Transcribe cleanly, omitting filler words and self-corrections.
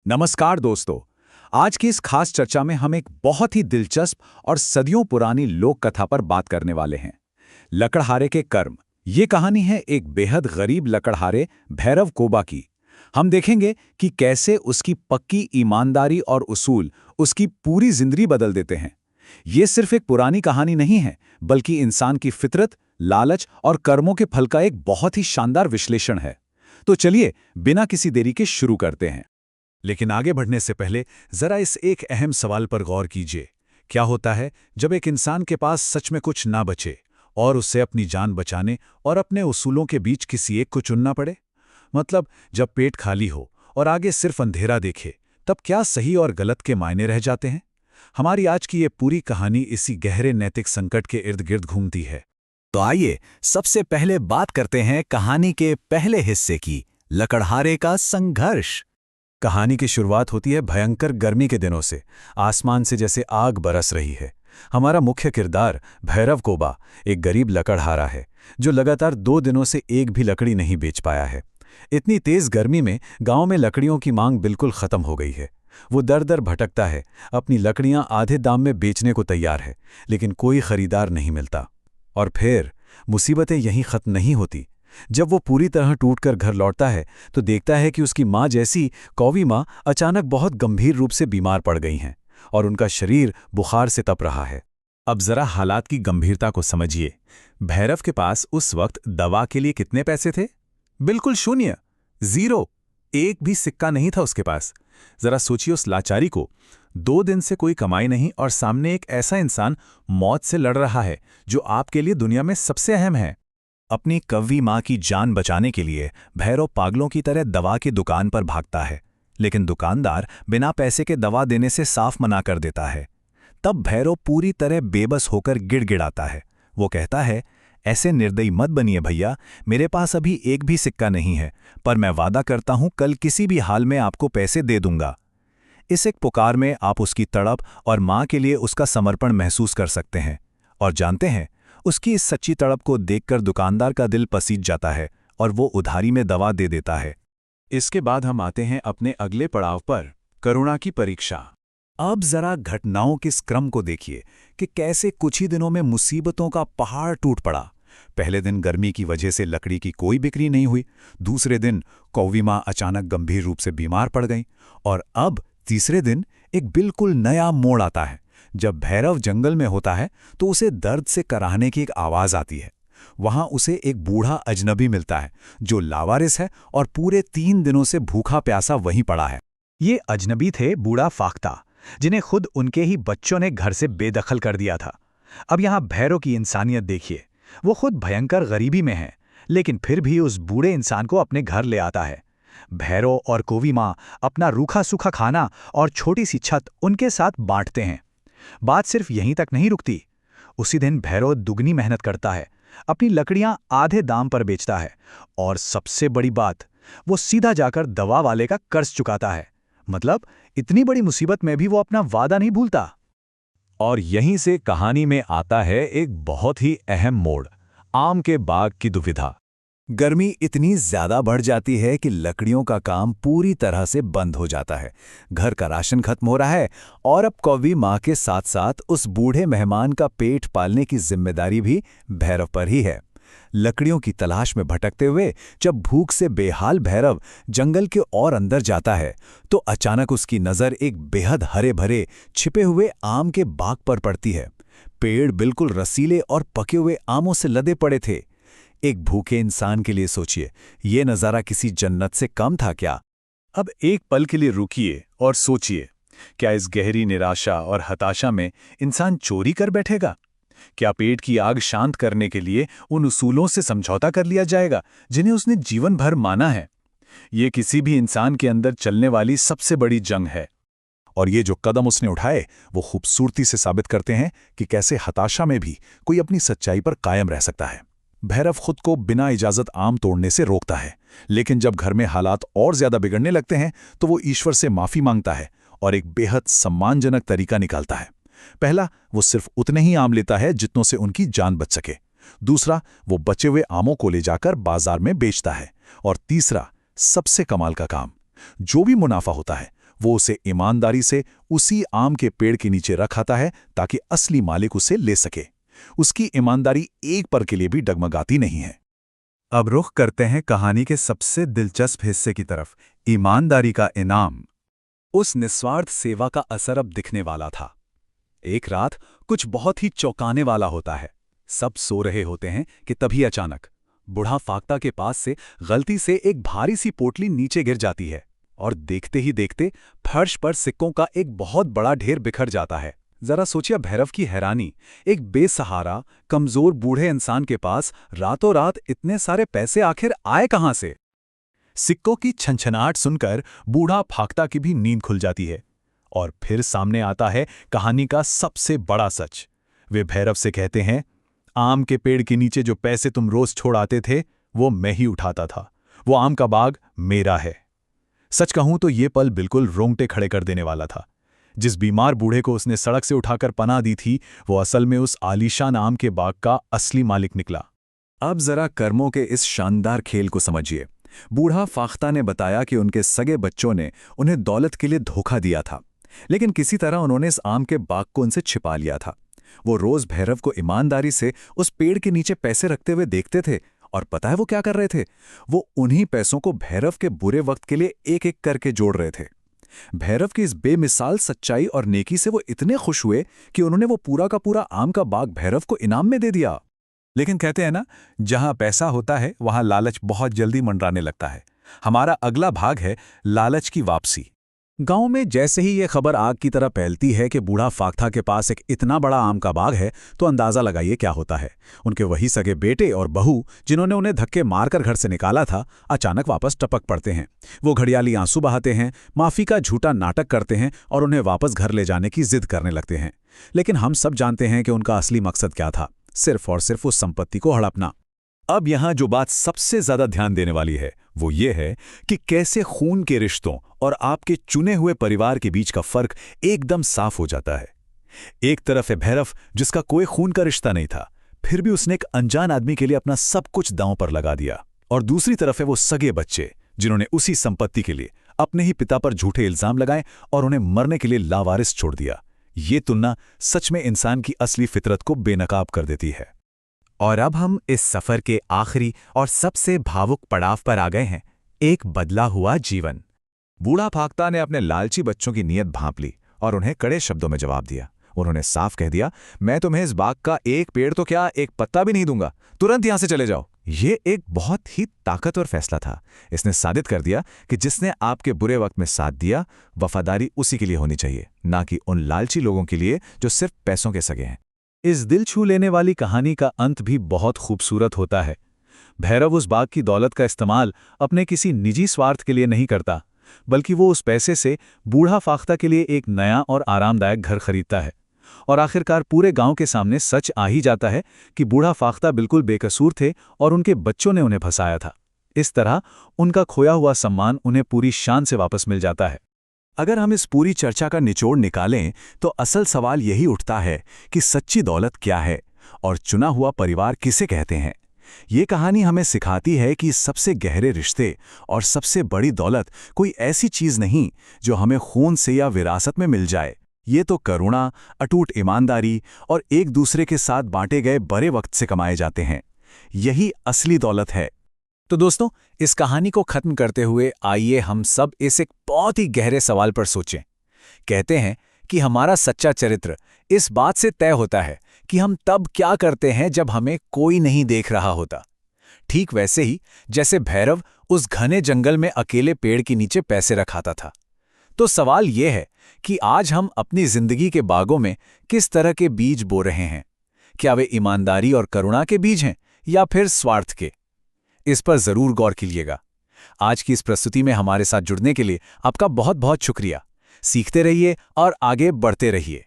नमस्कार दोस्तों। आज की इस खास चर्चा में हम एक बहुत ही दिलचस्प और सदियों पुरानी लोक कथा पर बात करने वाले हैं। लकड़हारे के कर्म। ये कहानी है एक बेहद गरीब लकड़हारे भैरव कोबा की। हम देखेंगे कि कैसे उसकी पक्की ईमानदारी और उसूल उसकी पूरी जिंदगी बदल देते हैं। ये सिर्फ एक पुरानी कहानी नहीं है, बल्कि इंसान की फितरत, लालच और कर्मों के फल का एक बहुत ही शानदार विश्लेषण है। तो चलिए बिना किसी देरी के शुरू करते हैं। लेकिन आगे बढ़ने से पहले जरा इस एक अहम सवाल पर गौर कीजिए। क्या होता है जब एक इंसान के पास सच में कुछ ना बचे और उसे अपनी जान बचाने और अपने उसूलों के बीच किसी एक को चुनना पड़े? मतलब जब पेट खाली हो और आगे सिर्फ अंधेरा देखे, तब क्या सही और गलत के मायने रह जाते हैं? हमारी आज की ये पूरी कहानी इसी गहरे नैतिक संकट के इर्द गिर्द घूमती है। तो आइए सबसे पहले बात करते हैं कहानी के पहले हिस्से की, लकड़हारे का संघर्ष। कहानी की शुरुआत होती है भयंकर गर्मी के दिनों से। आसमान से जैसे आग बरस रही है। हमारा मुख्य किरदार भैरव कोबा एक गरीब लकड़हारा है जो लगातार 2 दिनों से एक भी लकड़ी नहीं बेच पाया है। इतनी तेज गर्मी में गांव में लकड़ियों की मांग बिल्कुल खत्म हो गई है। वो दर दर भटकता है, अपनी लकड़ियां आधे दाम में बेचने को तैयार है, लेकिन कोई खरीदार नहीं मिलता। और फिर मुसीबतें यहीं खत्म नहीं होती। जब वो पूरी तरह टूटकर घर लौटता है तो देखता है कि उसकी माँ जैसी कौवी माँ अचानक बहुत गंभीर रूप से बीमार पड़ गई हैं और उनका शरीर बुखार से तप रहा है। अब जरा हालात की गंभीरता को समझिए। भैरव के पास उस वक्त दवा के लिए कितने पैसे थे? बिल्कुल शून्य, जीरो। एक भी सिक्का नहीं था उसके पास। जरा सोचिए उस लाचारी को। 2 दिन से कोई कमाई नहीं और सामने एक ऐसा इंसान मौत से लड़ रहा है जो आपके लिए दुनिया में सबसे अहम है। अपनी कव्वी माँ की जान बचाने के लिए भैरव पागलों की तरह दवा की दुकान पर भागता है, लेकिन दुकानदार बिना पैसे के दवा देने से साफ मना कर देता है। तब भैरव पूरी तरह बेबस होकर गिड़गिड़ाता है। वो कहता है, ऐसे निर्दयी मत बनिए भैया, मेरे पास अभी एक भी सिक्का नहीं है, पर मैं वादा करता हूं कल किसी भी हाल में आपको पैसे दे दूंगा। इस एक पुकार में आप उसकी तड़प और माँ के लिए उसका समर्पण महसूस कर सकते हैं। और जानते हैं, उसकी इस सच्ची तड़प को देखकर दुकानदार का दिल पसीज जाता है और वो उधारी में दवा दे देता है। इसके बाद हम आते हैं अपने अगले पड़ाव पर, करुणा की परीक्षा। अब जरा घटनाओं के इस क्रम को देखिए कि कैसे कुछ ही दिनों में मुसीबतों का पहाड़ टूट पड़ा। पहले दिन गर्मी की वजह से लकड़ी की कोई बिक्री नहीं हुई। दूसरे दिन कौवी माँ अचानक गंभीर रूप से बीमार पड़ गई। और अब तीसरे दिन एक बिल्कुल नया मोड़ आता है। जब भैरव जंगल में होता है तो उसे दर्द से कराहने की एक आवाज आती है। वहां उसे एक बूढ़ा अजनबी मिलता है जो लावारिस है और पूरे 3 दिनों से भूखा प्यासा वहीं पड़ा है। ये अजनबी थे बूढ़ा फाख्ता, जिन्हें खुद उनके ही बच्चों ने घर से बेदखल कर दिया था। अब यहां भैरव की इंसानियत देखिए। वो खुद भयंकर गरीबी में है, लेकिन फिर भी उस बूढ़े इंसान को अपने घर ले आता है। भैरव और कोवी माँ अपना रूखा सूखा खाना और छोटी सी छत उनके साथ बांटते हैं। बात सिर्फ यहीं तक नहीं रुकती। उसी दिन भैरव दुगनी मेहनत करता है, अपनी लकड़ियां आधे दाम पर बेचता है और सबसे बड़ी बात, वो सीधा जाकर दवा वाले का कर्ज चुकाता है। मतलब इतनी बड़ी मुसीबत में भी वो अपना वादा नहीं भूलता। और यहीं से कहानी में आता है एक बहुत ही अहम मोड़, आम के बाग की दुविधा। गर्मी इतनी ज्यादा बढ़ जाती है कि लकड़ियों का काम पूरी तरह से बंद हो जाता है। घर का राशन खत्म हो रहा है और अब कौवी माँ के साथ साथ उस बूढ़े मेहमान का पेट पालने की जिम्मेदारी भी भैरव पर ही है। लकड़ियों की तलाश में भटकते हुए जब भूख से बेहाल भैरव जंगल के और अंदर जाता है तो अचानक उसकी नज़र एक बेहद हरे भरे छिपे हुए आम के बाग पर पड़ती है। पेड़ बिल्कुल रसीले और पके हुए आमों से लदे पड़े थे। एक भूखे इंसान के लिए सोचिए, ये नज़ारा किसी जन्नत से कम था क्या? अब एक पल के लिए रुकिए और सोचिए, क्या इस गहरी निराशा और हताशा में इंसान चोरी कर बैठेगा? क्या पेट की आग शांत करने के लिए उन उसूलों से समझौता कर लिया जाएगा जिन्हें उसने जीवन भर माना है? ये किसी भी इंसान के अंदर चलने वाली सबसे बड़ी जंग है। और ये जो कदम उसने उठाए वो खूबसूरती से साबित करते हैं कि कैसे हताशा में भी कोई अपनी सच्चाई पर कायम रह सकता है। भैरव खुद को बिना इजाजत आम तोड़ने से रोकता है, लेकिन जब घर में हालात और ज्यादा बिगड़ने लगते हैं तो वो ईश्वर से माफी मांगता है और एक बेहद सम्मानजनक तरीका निकालता है। पहला, वो सिर्फ उतने ही आम लेता है जितनों से उनकी जान बच सके। दूसरा, वो बचे हुए आमों को ले जाकर बाजार में बेचता है। और तीसरा, सबसे कमाल का काम, जो भी मुनाफा होता है वो उसे ईमानदारी से उसी आम के पेड़ के नीचे रखाता है ताकि असली मालिक उसे ले सके। उसकी ईमानदारी एक पल के लिए भी डगमगाती नहीं है। अब रुख करते हैं कहानी के सबसे दिलचस्प हिस्से की तरफ, ईमानदारी का इनाम। उस निस्वार्थ सेवा का असर अब दिखने वाला था। एक रात कुछ बहुत ही चौंकाने वाला होता है। सब सो रहे होते हैं कि तभी अचानक बूढ़ा फाख्ता के पास से गलती से एक भारी सी पोटली नीचे गिर जाती है और देखते ही देखते फर्श पर सिक्कों का एक बहुत बड़ा ढेर बिखर जाता है। जरा सोचिए भैरव की हैरानी, एक बेसहारा कमजोर बूढ़े इंसान के पास रातों रात इतने सारे पैसे आखिर आए कहां से? सिक्कों की छनछनाहट सुनकर बूढ़ा फाख्ता की भी नींद खुल जाती है और फिर सामने आता है कहानी का सबसे बड़ा सच। वे भैरव से कहते हैं, आम के पेड़ के नीचे जो पैसे तुम रोज छोड़ आते थे वो मैं ही उठाता था। वो आम का बाग मेरा है। सच कहूं तो ये पल बिल्कुल रोंगटे खड़े कर देने वाला था। जिस बीमार बूढ़े को उसने सड़क से उठाकर पनाह दी थी वो असल में उस आलीशान आम के बाग का असली मालिक निकला। अब जरा कर्मों के इस शानदार खेल को समझिए। बूढ़ा फाख्ता ने बताया कि उनके सगे बच्चों ने उन्हें दौलत के लिए धोखा दिया था, लेकिन किसी तरह उन्होंने इस आम के बाग को उनसे छिपा लिया था। वो रोज भैरव को ईमानदारी से उस पेड़ के नीचे पैसे रखते हुए देखते थे और पता है वो क्या कर रहे थे? वो उन्हीं पैसों को भैरव के बुरे वक्त के लिए एक एक करके जोड़ रहे थे। भैरव की इस बेमिसाल सच्चाई और नेकी से वो इतने खुश हुए कि उन्होंने वो पूरा का पूरा आम का बाग भैरव को इनाम में दे दिया। लेकिन कहते हैं ना, जहां पैसा होता है वहां लालच बहुत जल्दी मंडराने लगता है। हमारा अगला भाग है लालच की वापसी। गांव में जैसे ही ये खबर आग की तरह फैलती है कि बूढ़ा फाख्ता के पास एक इतना बड़ा आम का बाग है, तो अंदाजा लगाइए क्या होता है। उनके वही सगे बेटे और बहू जिन्होंने उन्हें धक्के मारकर घर से निकाला था, अचानक वापस टपक पड़ते हैं। वो घड़ियाली आंसू बहाते हैं, माफी का झूठा नाटक करते हैं और उन्हें वापस घर ले जाने की जिद करने लगते हैं। लेकिन हम सब जानते हैं कि उनका असली मकसद क्या था, सिर्फ और सिर्फ उस संपत्ति को हड़पना। अब यहां जो बात सबसे ज्यादा ध्यान देने वाली है वो ये है कि कैसे खून के रिश्तों और आपके चुने हुए परिवार के बीच का फर्क एकदम साफ हो जाता है। एक तरफ है भैरव जिसका कोई खून का रिश्ता नहीं था, फिर भी उसने एक अनजान आदमी के लिए अपना सब कुछ दांव पर लगा दिया। और दूसरी तरफ है वो सगे बच्चे जिन्होंने उसी संपत्ति के लिए अपने ही पिता पर झूठे इल्जाम लगाए और उन्हें मरने के लिए लावारिस छोड़ दिया। ये तुलना सच में इंसान की असली फितरत को बेनकाब कर देती है। और अब हम इस सफर के आखिरी और सबसे भावुक पड़ाव पर आ गए हैं, एक बदला हुआ जीवन। बूढ़ा फाख्ता ने अपने लालची बच्चों की नीयत भांप ली और उन्हें कड़े शब्दों में जवाब दिया। उन्होंने साफ कह दिया, मैं तुम्हें इस बाग का एक पेड़ तो क्या एक पत्ता भी नहीं दूंगा, तुरंत यहां से चले जाओ। ये एक बहुत ही ताकतवर फैसला था। इसने साबित कर दिया कि जिसने आपके बुरे वक्त में साथ दिया, वफादारी उसी के लिए होनी चाहिए, ना कि उन लालची लोगों के लिए जो सिर्फ पैसों के सगे हैं। इस दिल छू लेने वाली कहानी का अंत भी बहुत खूबसूरत होता है। भैरव उस बाग की दौलत का इस्तेमाल अपने किसी निजी स्वार्थ के लिए नहीं करता, बल्कि वो उस पैसे से बूढ़ा फाख्ता के लिए एक नया और आरामदायक घर खरीदता है। और आखिरकार पूरे गांव के सामने सच आ ही जाता है कि बूढ़ा फाख्ता बिल्कुल बेकसूर थे और उनके बच्चों ने उन्हें फंसाया था। इस तरह उनका खोया हुआ सम्मान उन्हें पूरी शान से वापस मिल जाता है। अगर हम इस पूरी चर्चा का निचोड़ निकालें तो असल सवाल यही उठता है कि सच्ची दौलत क्या है और चुना हुआ परिवार किसे कहते हैं। ये कहानी हमें सिखाती है कि सबसे गहरे रिश्ते और सबसे बड़ी दौलत कोई ऐसी चीज नहीं जो हमें खून से या विरासत में मिल जाए। ये तो करुणा, अटूट ईमानदारी और एक दूसरे के साथ बांटे गए बड़े वक्त से कमाए जाते हैं। यही असली दौलत है। तो दोस्तों, इस कहानी को खत्म करते हुए आइए हम सब इस एक बहुत ही गहरे सवाल पर सोचें। कहते हैं कि हमारा सच्चा चरित्र इस बात से तय होता है कि हम तब क्या करते हैं जब हमें कोई नहीं देख रहा होता। ठीक वैसे ही जैसे भैरव उस घने जंगल में अकेले पेड़ के नीचे पैसे रखाता था। तो सवाल यह है कि आज हम अपनी जिंदगी के बागों में किस तरह के बीज बो रहे हैं? क्या वे ईमानदारी और करुणा के बीज हैं या फिर स्वार्थ के? इस पर जरूर गौर कीजिएगा। आज की इस प्रस्तुति में हमारे साथ जुड़ने के लिए आपका बहुत बहुत शुक्रिया। सीखते रहिए और आगे बढ़ते रहिए।